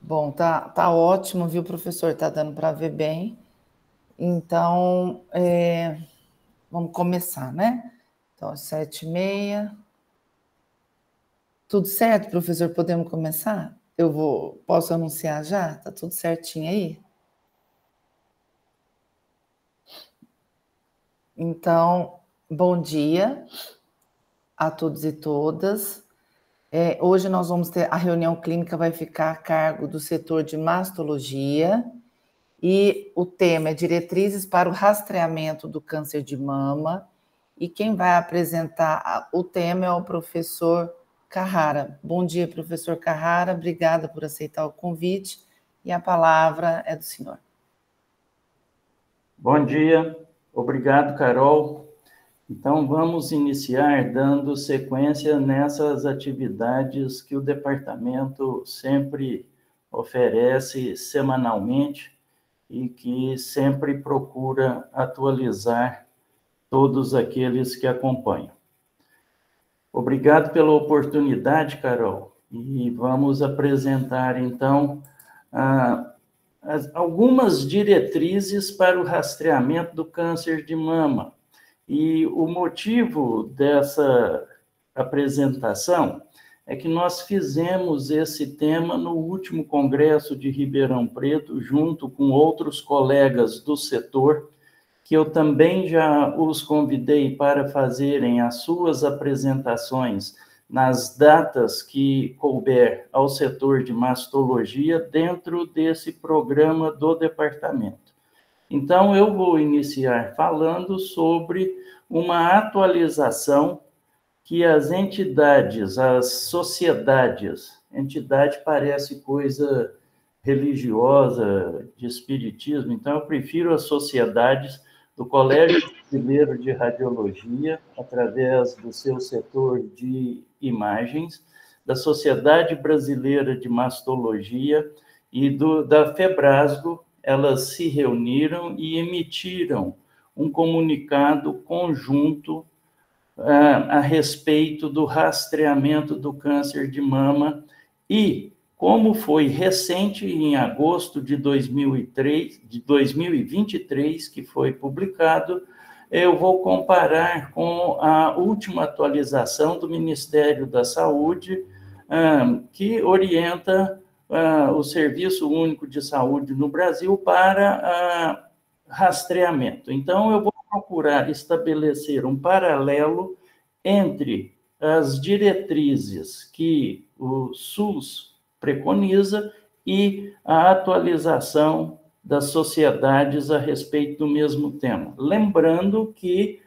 Bom, tá ótimo, viu, professor? Tá dando para ver bem. Então, vamos começar, né? Então, às 7h30. Tudo certo, professor? Podemos começar? Posso anunciar já? Tá tudo certinho aí? Então, bom dia a todos e todas. Hoje nós vamos ter, a reunião clínica vai ficar a cargo do setor de mastologia e o tema é diretrizes para o rastreamento do câncer de mama, e quem vai apresentar o tema é o professor Carrara. Bom dia, professor Carrara, obrigada por aceitar o convite, e a palavra é do senhor. Bom dia, obrigado, Carol. Então, vamos iniciar dando sequência nessas atividades que o departamento sempre oferece semanalmente e que sempre procura atualizar todos aqueles que acompanham. Obrigado pela oportunidade, Carol, e vamos apresentar, então, algumas diretrizes para o rastreamento do câncer de mama. E o motivo dessa apresentação é que nós fizemos esse tema no último Congresso de Ribeirão Preto, junto com outros colegas do setor, que eu também já os convidei para fazerem as suas apresentações nas datas que couber ao setor de mastologia dentro desse programa do departamento. Então, eu vou iniciar falando sobre uma atualização que as entidades, as sociedades, entidade parece coisa religiosa, de espiritismo, então eu prefiro as sociedades do Colégio Brasileiro de Radiologia, através do seu setor de imagens, da Sociedade Brasileira de Mastologia e da FEBRASGO. Elas se reuniram e emitiram um comunicado conjunto a respeito do rastreamento do câncer de mama e, como foi recente, em agosto de 2023, que foi publicado, eu vou comparar com a última atualização do Ministério da Saúde, que orienta o Serviço Único de Saúde no Brasil para rastreamento. Então, eu vou procurar estabelecer um paralelo entre as diretrizes que o SUS preconiza e a atualização das sociedades a respeito do mesmo tema. Lembrando que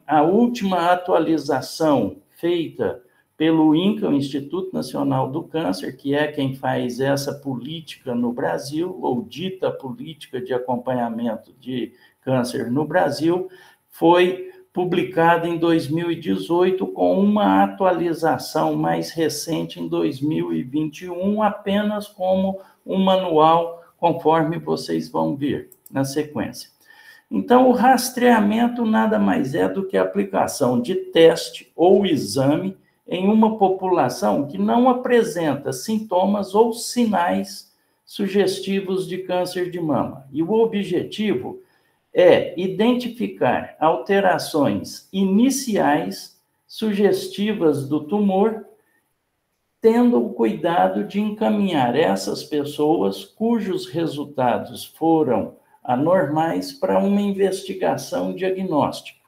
a última atualização feita pelo INCA, o Instituto Nacional do Câncer, que é quem faz essa política no Brasil, ou dita política de acompanhamento de câncer no Brasil, foi publicada em 2018, com uma atualização mais recente em 2021, apenas como um manual, conforme vocês vão ver na sequência. Então, o rastreamento nada mais é do que a aplicação de teste ou exame em uma população que não apresenta sintomas ou sinais sugestivos de câncer de mama. E o objetivo é identificar alterações iniciais sugestivas do tumor, tendo o cuidado de encaminhar essas pessoas cujos resultados foram anormais para uma investigação diagnóstica.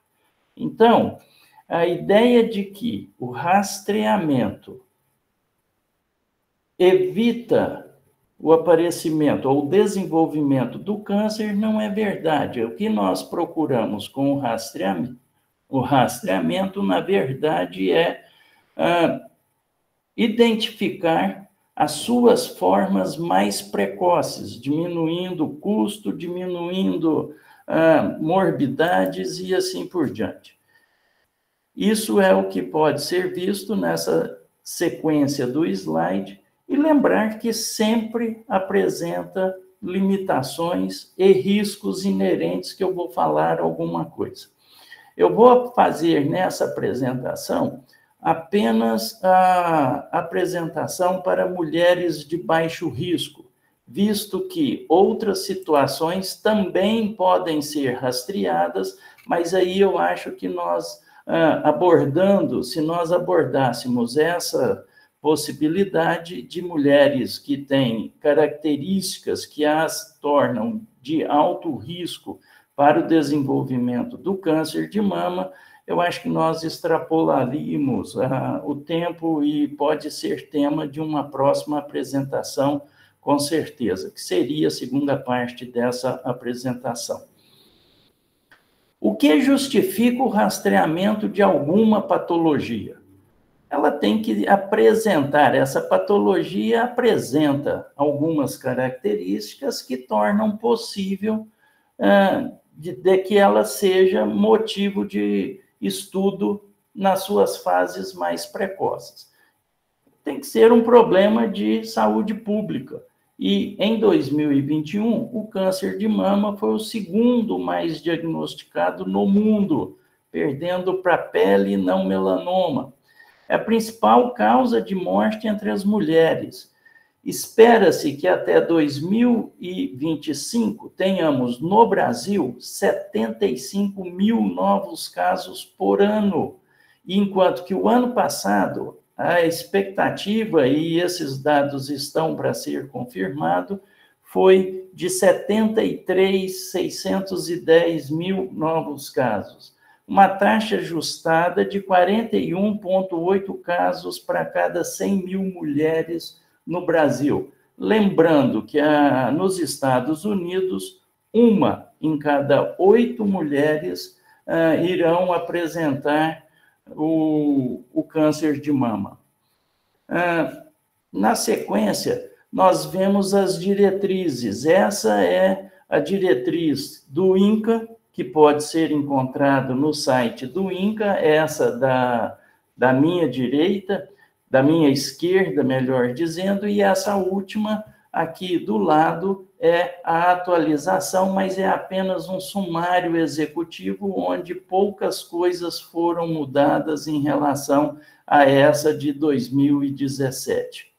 Então, a ideia de que o rastreamento evita o aparecimento ou o desenvolvimento do câncer não é verdade. O que nós procuramos com o rastreamento, na verdade, é identificar as suas formas mais precoces, diminuindo o custo, diminuindo morbidades e assim por diante. Isso é o que pode ser visto nessa sequência do slide, e lembrar que sempre apresenta limitações e riscos inerentes, que eu vou falar alguma coisa. Eu vou fazer nessa apresentação apenas a apresentação para mulheres de baixo risco, visto que outras situações também podem ser rastreadas, mas aí eu acho que se nós abordássemos essa possibilidade de mulheres que têm características que as tornam de alto risco para o desenvolvimento do câncer de mama, eu acho que nós extrapolaríamos o tempo e pode ser tema de uma próxima apresentação, com certeza, que seria a segunda parte dessa apresentação. O que justifica o rastreamento de alguma patologia? Ela tem que apresentar, essa patologia apresenta algumas características que tornam possível de que ela seja motivo de estudo nas suas fases mais precoces. Tem que ser um problema de saúde pública. E em 2021, o câncer de mama foi o segundo mais diagnosticado no mundo, perdendo para pele não melanoma. É a principal causa de morte entre as mulheres. Espera-se que até 2025 tenhamos no Brasil 75 mil novos casos por ano, enquanto que o ano passado a expectativa, e esses dados estão para ser confirmados, foi de 73.610 mil novos casos, uma taxa ajustada de 41,8 casos para cada 100 mil mulheres no Brasil. Lembrando que nos Estados Unidos, 1 em cada 8 mulheres irão apresentar o câncer de mama. Na sequência, nós vemos as diretrizes. Essa é a diretriz do INCA, que pode ser encontrado no site do INCA, essa da minha direita, da minha esquerda, melhor dizendo, e essa última aqui do lado é a atualização, mas é apenas um sumário executivo onde poucas coisas foram mudadas em relação a essa de 2017.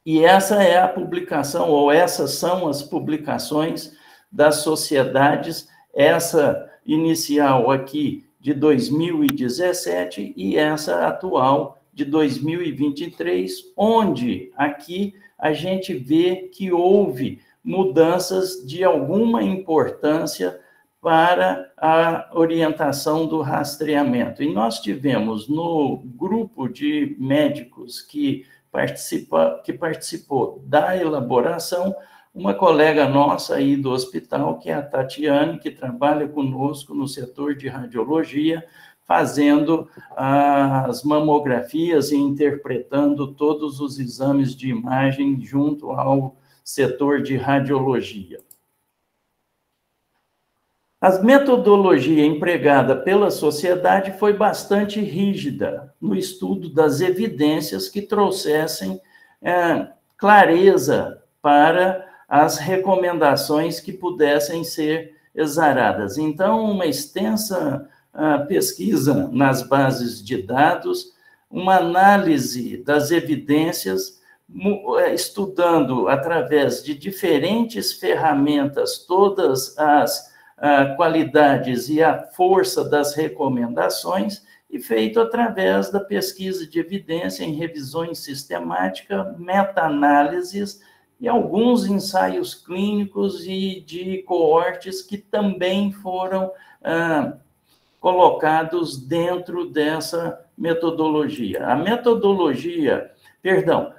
E essa é a publicação, ou essas são as publicações das sociedades, essa inicial aqui de 2017 e essa atual de 2023, onde aqui a gente vê que houve mudanças de alguma importância para a orientação do rastreamento. E nós tivemos no grupo de médicos que participou da elaboração, uma colega nossa aí do hospital, que é a Tatiane, que trabalha conosco no setor de radiologia, fazendo as mamografias e interpretando todos os exames de imagem junto ao setor de radiologia. A metodologia empregada pela sociedade foi bastante rígida no estudo das evidências que trouxessem clareza para as recomendações que pudessem ser exaradas. Então, uma extensa pesquisa nas bases de dados, uma análise das evidências, estudando através de diferentes ferramentas todas as qualidades e a força das recomendações, e feito através da pesquisa de evidência em revisões sistemáticas, meta-análises e alguns ensaios clínicos e de coortes que também foram colocados dentro dessa metodologia.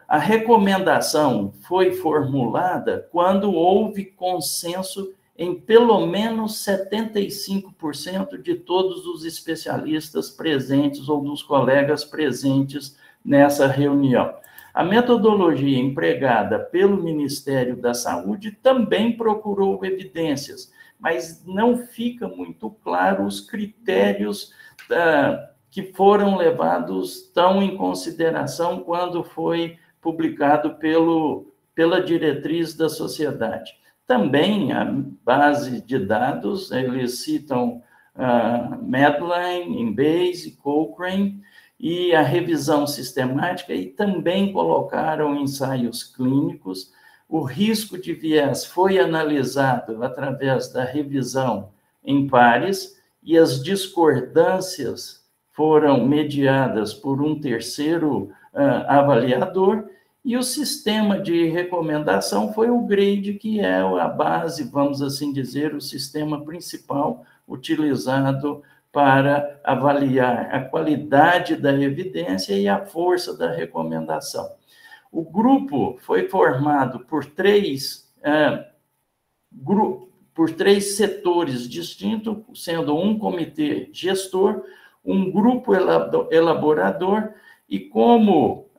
A recomendação foi formulada quando houve consenso em pelo menos 75% de todos os especialistas presentes ou dos colegas presentes nessa reunião. A metodologia empregada pelo Ministério da Saúde também procurou evidências, mas não fica muito claro os critérios que foram levados tão em consideração quando foi publicado pela diretriz da sociedade. Também a base de dados, eles citam Medline, Embase, Cochrane, e a revisão sistemática, e também colocaram ensaios clínicos. O risco de viés foi analisado através da revisão em pares, e as discordâncias foram mediadas por um terceiro avaliador, e o sistema de recomendação foi o GRADE, que é a base, vamos assim dizer, o sistema principal utilizado para avaliar a qualidade da evidência e a força da recomendação. O grupo foi formado por três setores distintos, sendo um comitê gestor, um grupo elaborador, e como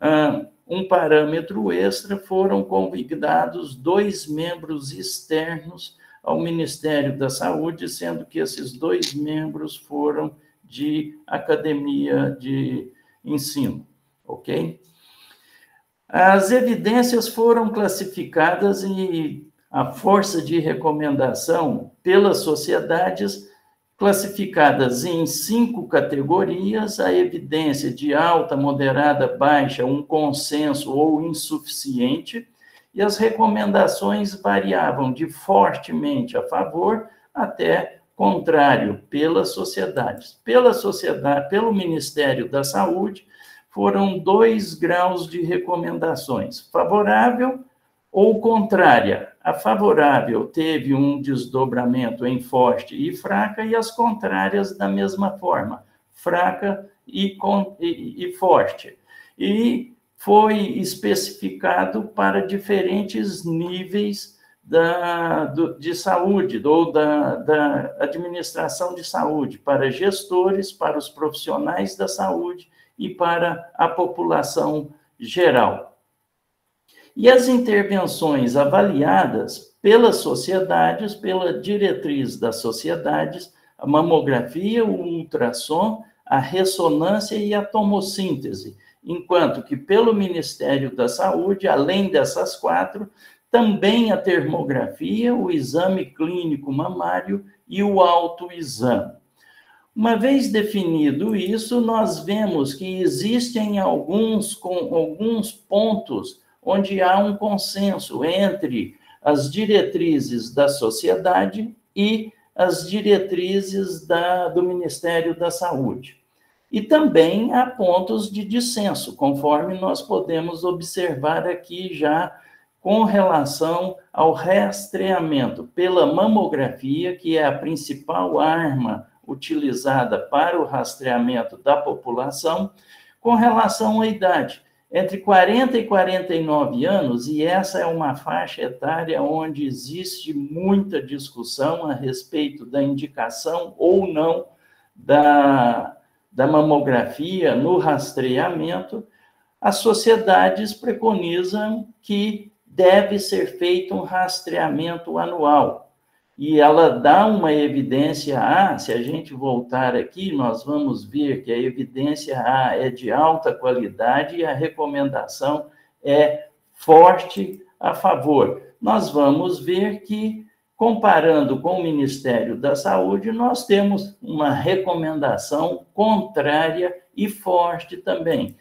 um parâmetro extra, foram convidados 2 membros externos ao Ministério da Saúde, sendo que esses 2 membros foram de academia de ensino, ok? As evidências foram classificadas e a força de recomendação pelas sociedades, classificadas em 5 categorias: a evidência de alta, moderada, baixa, um consenso ou insuficiente, e as recomendações variavam de fortemente a favor até contrário pelas sociedades. Pelo Ministério da Saúde, foram 2 graus de recomendações: favorável ou contrária. A favorável teve um desdobramento em forte e fraca, e as contrárias da mesma forma, fraca e forte. E foi especificado para diferentes níveis de saúde, ou da administração de saúde, para gestores, para os profissionais da saúde e para a população geral. E as intervenções avaliadas pelas sociedades, pela diretriz das sociedades, a mamografia, o ultrassom, a ressonância e a tomossíntese, enquanto que pelo Ministério da Saúde, além dessas 4, também a termografia, o exame clínico mamário e o autoexame. Uma vez definido isso, nós vemos que existem alguns pontos onde há um consenso entre as diretrizes da sociedade e as diretrizes do Ministério da Saúde. E também há pontos de dissenso, conforme nós podemos observar aqui já com relação ao rastreamento pela mamografia, que é a principal arma utilizada para o rastreamento da população, com relação à idade. Entre 40 e 49 anos, e essa é uma faixa etária onde existe muita discussão a respeito da indicação ou não da mamografia no rastreamento, as sociedades preconizam que deve ser feito um rastreamento anual. E ela dá uma evidência A, se a gente voltar aqui, nós vamos ver que a evidência A é de alta qualidade e a recomendação é forte a favor. Nós vamos ver que, comparando com o Ministério da Saúde, nós temos uma recomendação contrária e forte também.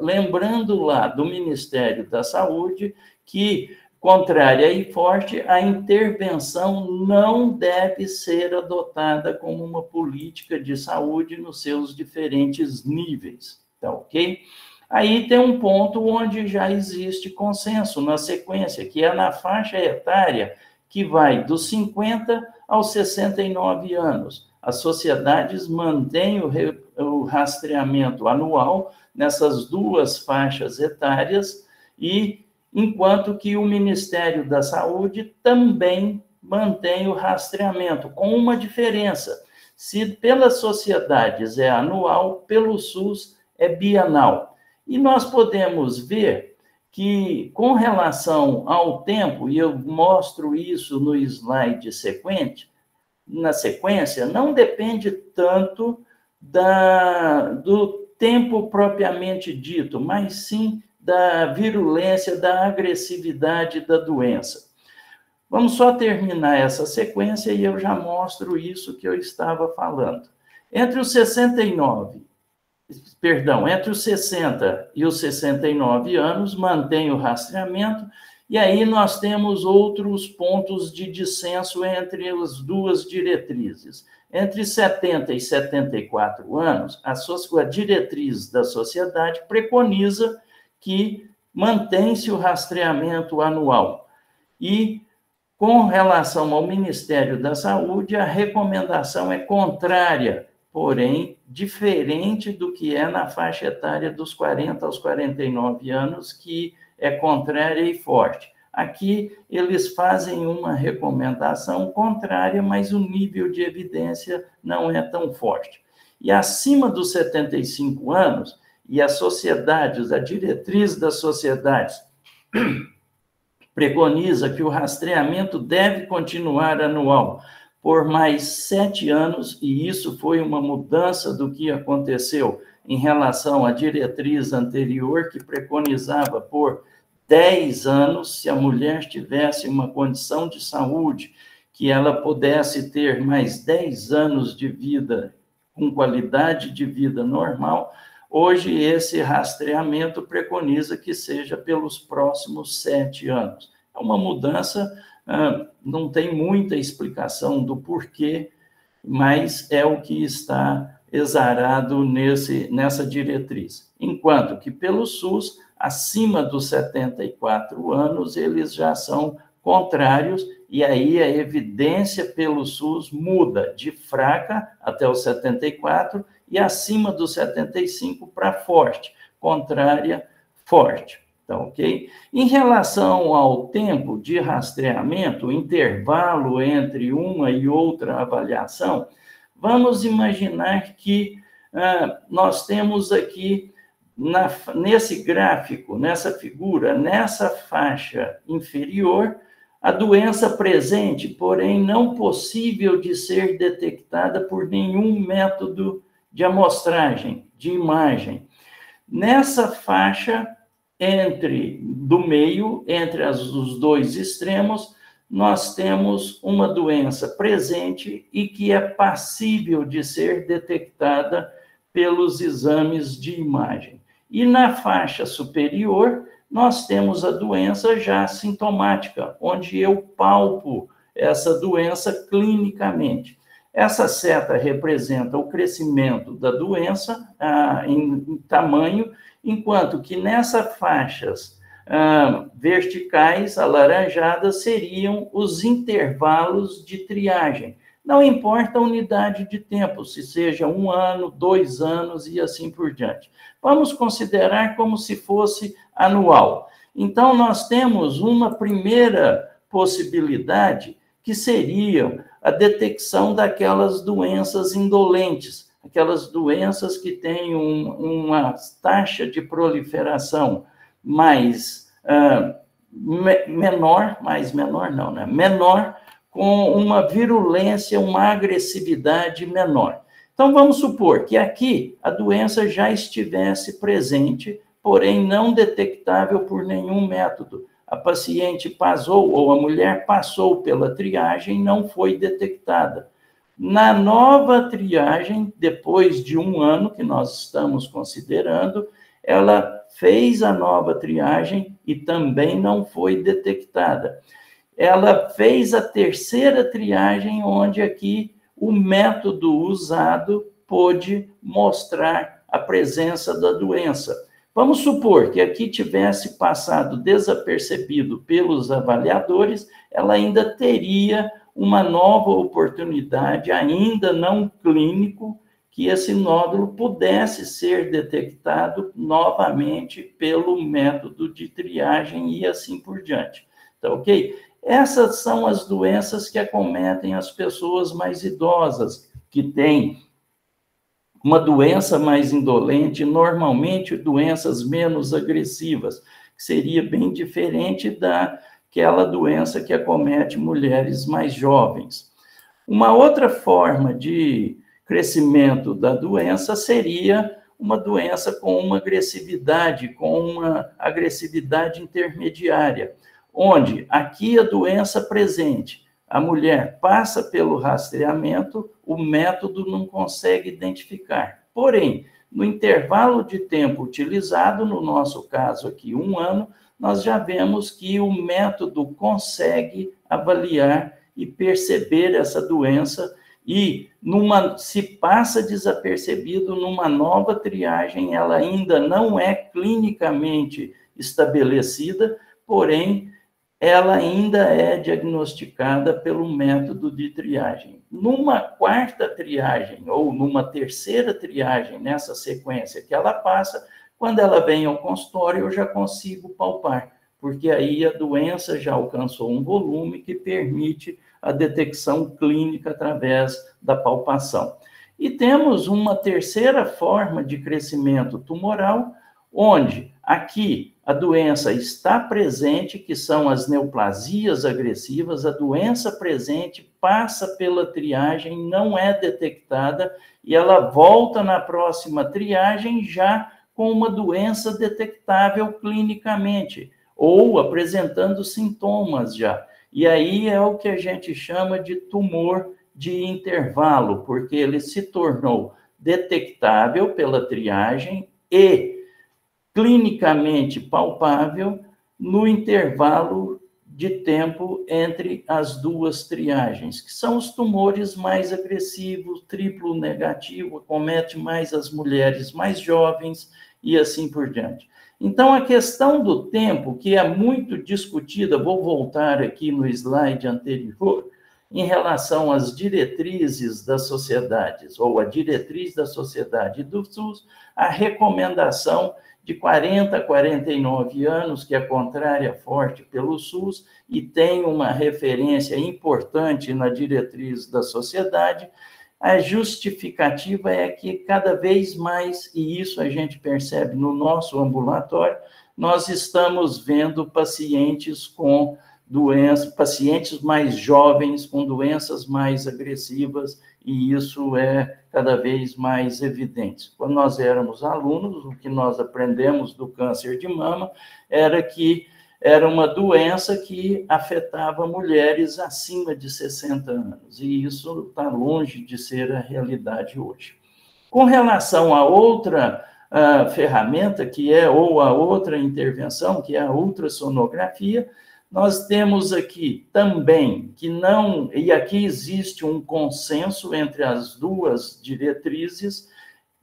Lembrando lá do Ministério da Saúde que, contrária e forte, a intervenção não deve ser adotada como uma política de saúde nos seus diferentes níveis, tá ok? Aí tem um ponto onde já existe consenso na sequência, que é na faixa etária que vai dos 50 aos 69 anos. As sociedades mantêm o rastreamento anual nessas 2 faixas etárias, e enquanto que o Ministério da Saúde também mantém o rastreamento, com uma diferença: se pelas sociedades é anual, pelo SUS é bienal. E nós podemos ver que, com relação ao tempo, e eu mostro isso no slide na sequência, não depende tanto do tempo propriamente dito, mas sim da virulência, da agressividade da doença. Vamos só terminar essa sequência e eu já mostro isso que eu estava falando. Entre os 69 perdão, entre os 60 e os 69 anos, mantém o rastreamento, e aí nós temos outros pontos de dissenso entre as duas diretrizes. Entre 70 e 74 anos, a diretriz da sociedade preconiza que mantém-se o rastreamento anual. E, com relação ao Ministério da Saúde, a recomendação é contrária, porém diferente do que é na faixa etária dos 40 aos 49 anos, que é contrária e forte. Aqui, eles fazem uma recomendação contrária, mas o nível de evidência não é tão forte. E acima dos 75 anos, e as sociedades, a diretriz das sociedades preconiza que o rastreamento deve continuar anual por mais 7 anos, e isso foi uma mudança do que aconteceu em relação à diretriz anterior, que preconizava por 10 anos, se a mulher tivesse uma condição de saúde, que ela pudesse ter mais 10 anos de vida com qualidade de vida normal. Hoje, esse rastreamento preconiza que seja pelos próximos 7 anos. É uma mudança, não tem muita explicação do porquê, mas é o que está exarado nessa diretriz. Enquanto que pelo SUS, acima dos 74 anos, eles já são contrários, e aí a evidência pelo SUS muda de fraca até os 74 e acima dos 75 para forte, contrária, forte. Então, ok? Em relação ao tempo de rastreamento, o intervalo entre uma e outra avaliação, vamos imaginar que nós temos aqui, nesse gráfico, nessa figura, nessa faixa inferior, a doença presente, porém não possível de ser detectada por nenhum método de amostragem, de imagem. Nessa faixa, do meio, entre os dois extremos, nós temos uma doença presente e que é passível de ser detectada pelos exames de imagem. E na faixa superior, nós temos a doença já sintomática, onde eu palpo essa doença clinicamente. Essa seta representa o crescimento da doença em tamanho, enquanto que nessas faixas verticais, alaranjadas, seriam os intervalos de triagem. Não importa a unidade de tempo, se seja 1 ano, 2 anos e assim por diante. Vamos considerar como se fosse anual. Então, nós temos uma primeira possibilidade, que seria a detecção daquelas doenças indolentes, aquelas doenças que têm uma taxa de proliferação menor, com uma virulência, uma agressividade menor. Então, vamos supor que aqui a doença já estivesse presente, porém não detectável por nenhum método. A paciente passou, ou a mulher passou pela triagem, não foi detectada. Na nova triagem, depois de 1 ano, que nós estamos considerando, ela fez a nova triagem e também não foi detectada. Ela fez a terceira triagem, onde aqui o método usado pôde mostrar a presença da doença. Vamos supor que aqui tivesse passado desapercebido pelos avaliadores, ela ainda teria uma nova oportunidade, ainda não clínico, que esse nódulo pudesse ser detectado novamente pelo método de triagem e assim por diante. Então, ok? Essas são as doenças que acometem as pessoas mais idosas, que têm uma doença mais indolente, normalmente doenças menos agressivas, que seria bem diferente daquela doença que acomete mulheres mais jovens. Uma outra forma de crescimento da doença seria uma doença com uma agressividade intermediária, onde aqui a doença presente, a mulher passa pelo rastreamento, o método não consegue identificar. Porém, no intervalo de tempo utilizado, no nosso caso aqui 1 ano, nós já vemos que o método consegue avaliar e perceber essa doença e se passa desapercebido numa nova triagem, ela ainda não é clinicamente estabelecida, porém, ela ainda é diagnosticada pelo método de triagem. Numa 4ª triagem ou numa 3ª triagem, nessa sequência que ela passa, quando ela vem ao consultório, eu já consigo palpar, porque aí a doença já alcançou um volume que permite a detecção clínica através da palpação. E temos uma 3ª forma de crescimento tumoral, onde aqui a doença está presente, que são as neoplasias agressivas, a doença presente passa pela triagem, não é detectada, e ela volta na próxima triagem já com uma doença detectável clinicamente, ou apresentando sintomas já. E aí é o que a gente chama de tumor de intervalo, porque ele se tornou detectável pela triagem e clinicamente palpável no intervalo de tempo entre as 2 triagens, que são os tumores mais agressivos, triplo negativo, acomete mais as mulheres mais jovens e assim por diante. Então, a questão do tempo, que é muito discutida, vou voltar aqui no slide anterior, em relação às diretrizes das sociedades, ou a diretriz da sociedade do SUS, a recomendação de 40 a 49 anos, que é contrária forte pelo SUS, e tem uma referência importante na diretriz da sociedade. A justificativa é que cada vez mais, e isso a gente percebe no nosso ambulatório, nós estamos vendo pacientes com doenças, pacientes mais jovens com doenças mais agressivas, e isso é cada vez mais evidente. Quando nós éramos alunos, o que nós aprendemos do câncer de mama era que era uma doença que afetava mulheres acima de 60 anos, e isso está longe de ser a realidade hoje. Com relação a outra ferramenta, que é, ou a outra intervenção, que é a ultrassonografia, nós temos aqui também que não, e aqui existe um consenso entre as 2 diretrizes,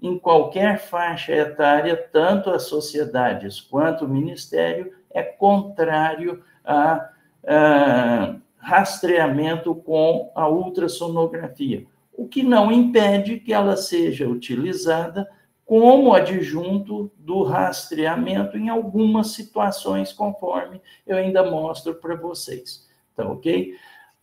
em qualquer faixa etária, tanto as sociedades quanto o Ministério é contrário a rastreamento com a ultrassonografia, o que não impede que ela seja utilizada como adjunto do rastreamento em algumas situações, conforme eu ainda mostro para vocês. Tá ok?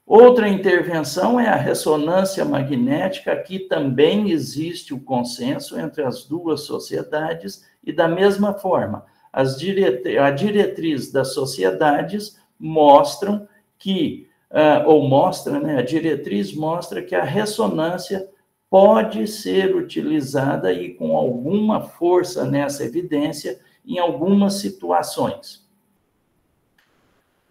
Outra intervenção é a ressonância magnética. Aqui também existe o consenso entre as 2 sociedades, e da mesma forma, a diretriz das sociedades mostram que, a diretriz mostra que a ressonância pode ser utilizada e com alguma força nessa evidência em algumas situações.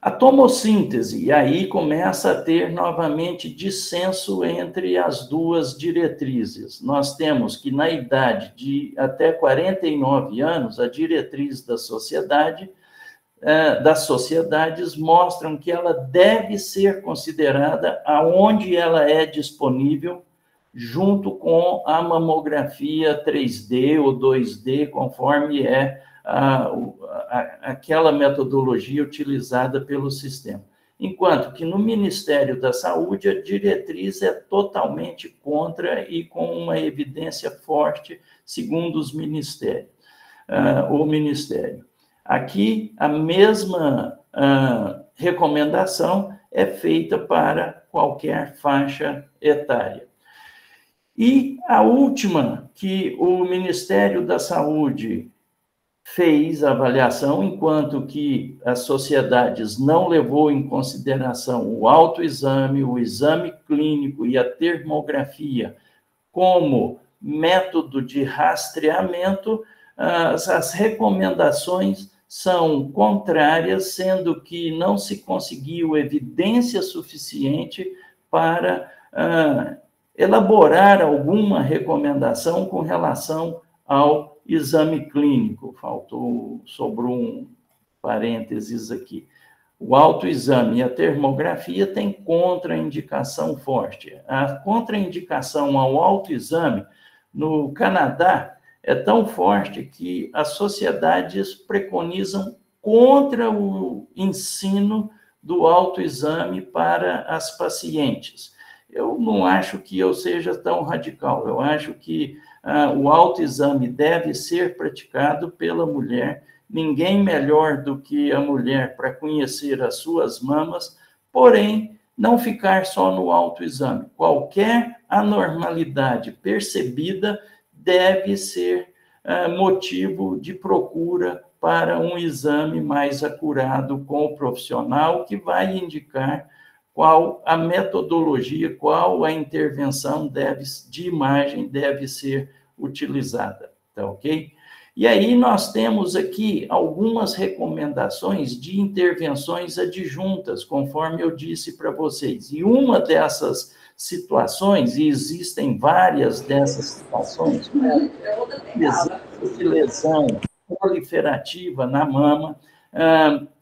A tomossíntese, e aí começa a ter novamente dissenso entre as 2 diretrizes. Nós temos que na idade de até 49 anos, a diretriz da sociedade, das sociedades mostram que ela deve ser considerada aonde ela é disponível, junto com a mamografia 3D ou 2D, conforme é aquela metodologia utilizada pelo sistema. Enquanto que no Ministério da Saúde a diretriz é totalmente contra e com uma evidência forte, segundo os ministérios, o Ministério. Aqui a mesma recomendação é feita para qualquer faixa etária. E a última, que o Ministério da Saúde fez a avaliação, enquanto que as sociedades não levou em consideração o autoexame, o exame clínico e a termografia como método de rastreamento, as recomendações são contrárias, sendo que não se conseguiu evidência suficiente para elaborar alguma recomendação com relação ao exame clínico. Sobrou um parênteses aqui. O autoexame e a termografia têm contraindicação forte. A contraindicação ao autoexame no Canadá é tão forte que as sociedades preconizam contra o ensino do autoexame para as pacientes. Eu não acho que eu seja tão radical. Eu acho que o autoexame deve ser praticado pela mulher. Ninguém melhor do que a mulher para conhecer as suas mamas, porém, não ficar só no autoexame. Qualquer anormalidade percebida deve ser motivo de procura para um exame mais acurado com o profissional, que vai indicar qual a metodologia, qual a intervenção de imagem deve ser utilizada, tá ok? E aí nós temos aqui algumas recomendações de intervenções adjuntas, conforme eu disse para vocês. E uma dessas situações, e existem várias dessas situações, de lesão proliferativa na mama,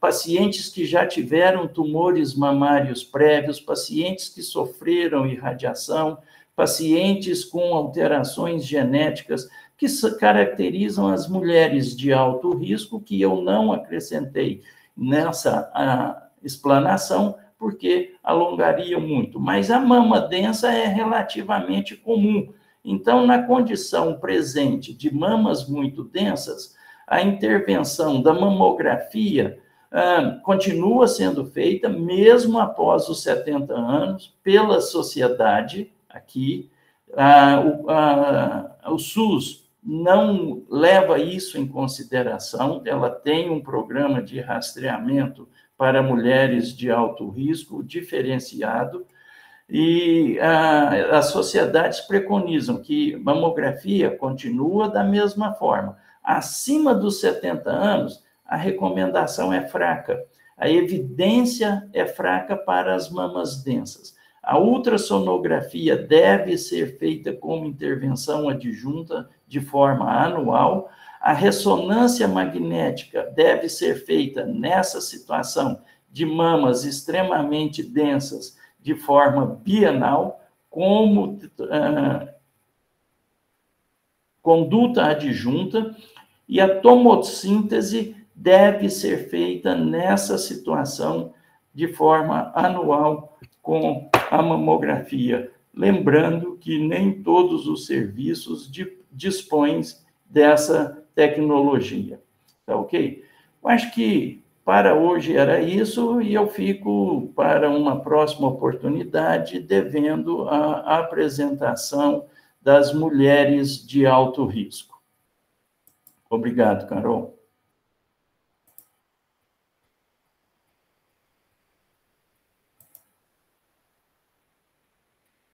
pacientes que já tiveram tumores mamários prévios, pacientes que sofreram irradiação, pacientes com alterações genéticas que caracterizam as mulheres de alto risco, que eu não acrescentei nessa explanação, porque alongaria muito. Mas a mama densa é relativamente comum. Então, na condição presente de mamas muito densas, a intervenção da mamografia continua sendo feita, mesmo após os 70 anos, pela sociedade aqui. O SUS não leva isso em consideração, ela tem um programa de rastreamento para mulheres de alto risco diferenciado, e as sociedades preconizam que mamografia continua da mesma forma. Acima dos 70 anos, a recomendação é fraca, a evidência é fraca para as mamas densas. A ultrassonografia deve ser feita como intervenção adjunta de forma anual. A ressonância magnética deve ser feita nessa situação de mamas extremamente densas de forma bienal, como conduta adjunta, e a tomossíntese deve ser feita nessa situação de forma anual com a mamografia. Lembrando que nem todos os serviços dispõem dessa tecnologia. Tá ok? Eu acho que para hoje era isso, e eu fico para uma próxima oportunidade devendo a apresentação das mulheres de alto risco. Obrigado, Carol.